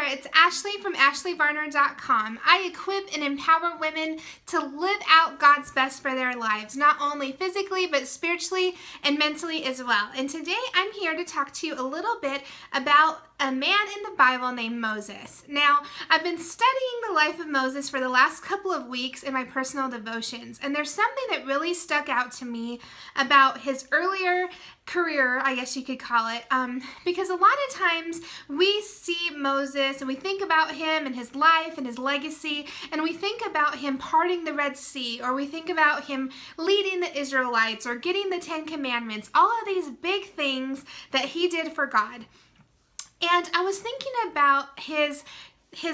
It's Ashley from ashleyvarner.com. I equip and empower women to live out God's best for their lives, not only physically, but spiritually and mentally as well. And today I'm here to talk to you a little bit about a man in the Bible named Moses. Now, I've been studying the life of Moses for the last couple of weeks in my personal devotions, and there's something that really stuck out to me about his earlier career, I guess you could call it, because a lot of times we see Moses and we think about him and his life and his legacy, and we think about him parting the Red Sea, or we think about him leading the Israelites or getting the Ten Commandments, all of these big things that he did for God. And I was thinking about his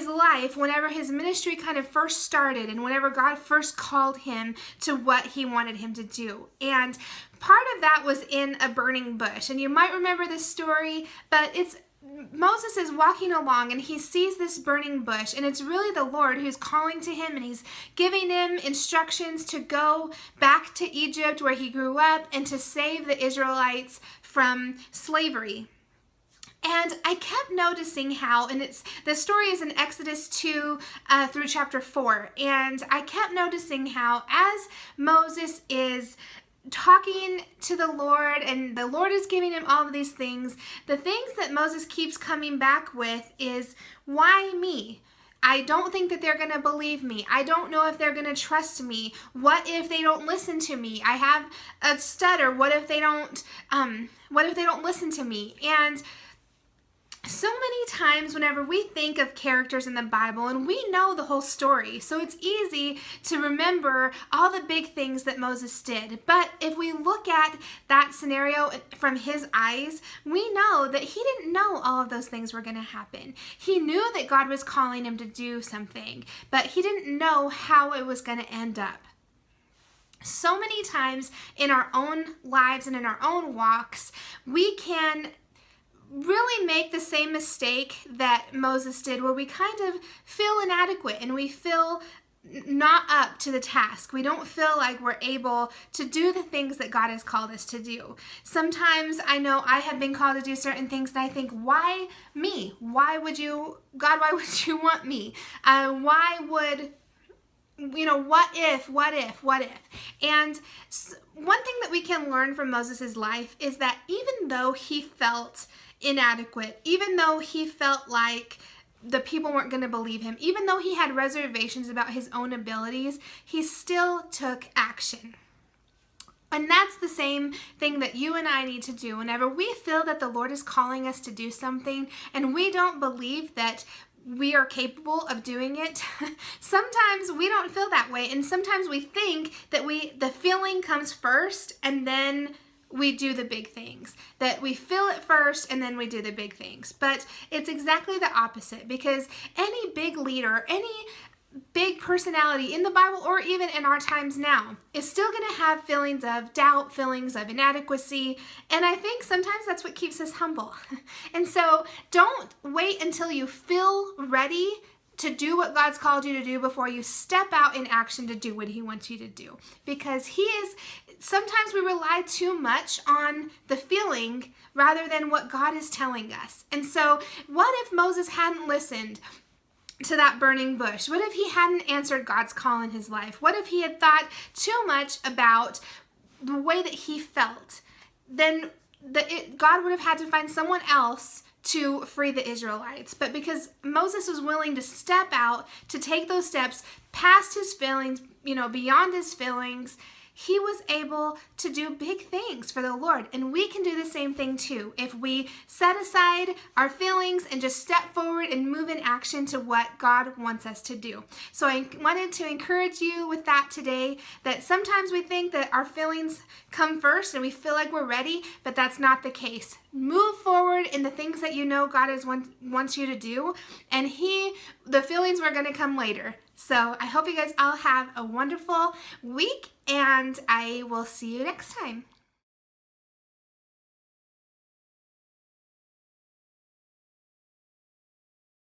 life whenever his ministry kind of first started and whenever God first called him to what he wanted him to do. And part of that was in a burning bush. And you might remember this story, but Moses is walking along and he sees this burning bush, and it's really the Lord who's calling to him, and he's giving him instructions to go back to Egypt where he grew up and to save the Israelites from slavery. And I kept noticing how, and the story is in Exodus 2 through chapter 4, and I kept noticing how as Moses is talking to the Lord and the Lord is giving him all of these things, the things that Moses keeps coming back with is, why me? I don't think that they're going to believe me. I don't know if they're going to trust me. What if they don't listen to me? I have a stutter. What if they don't listen to me? And so many times whenever we think of characters in the Bible, and we know the whole story, so it's easy to remember all the big things that Moses did. But if we look at that scenario from his eyes, we know that he didn't know all of those things were going to happen. He knew that God was calling him to do something, but he didn't know how it was going to end up. So many times in our own lives and in our own walks, we can really make the same mistake that Moses did, where we kind of feel inadequate and we feel not up to the task. We don't feel like we're able to do the things that God has called us to do. Sometimes I know I have been called to do certain things that I think, why me? Why would you want me? What if? And one thing that we can learn from Moses' life is that even though he felt inadequate, even though he felt like the people weren't going to believe him, even though he had reservations about his own abilities, he still took action. And that's the same thing that you and I need to do whenever we feel that the Lord is calling us to do something and we don't believe that we are capable of doing it. Sometimes we don't feel that way, and sometimes we think that the feeling comes first and then we do the big things, that we feel it first and then we do the big things. But it's exactly the opposite, because any big leader, any big personality in the Bible or even in our times now is still going to have feelings of doubt, feelings of inadequacy, and I think sometimes that's what keeps us humble. And so don't wait until you feel ready to do what God's called you to do before you step out in action to do what he wants you to do, because sometimes we rely too much on the feeling rather than what God is telling us. And so what if Moses hadn't listened to that burning bush? What if he hadn't answered God's call in his life? What if he had thought too much about the way that he felt? Then God would have had to find someone else to free the Israelites. But because Moses was willing to step out, to take those steps past his feelings, beyond his feelings, he was able to do big things for the Lord. And we can do the same thing too if we set aside our feelings and just step forward and move in action to what God wants us to do. So I wanted to encourage you with that today, that sometimes we think that our feelings come first and we feel like we're ready, but that's not the case. Move forward in the things that you know God wants you to do, and the feelings were going to come later. So I hope you guys all have a wonderful week, and I will see you next time.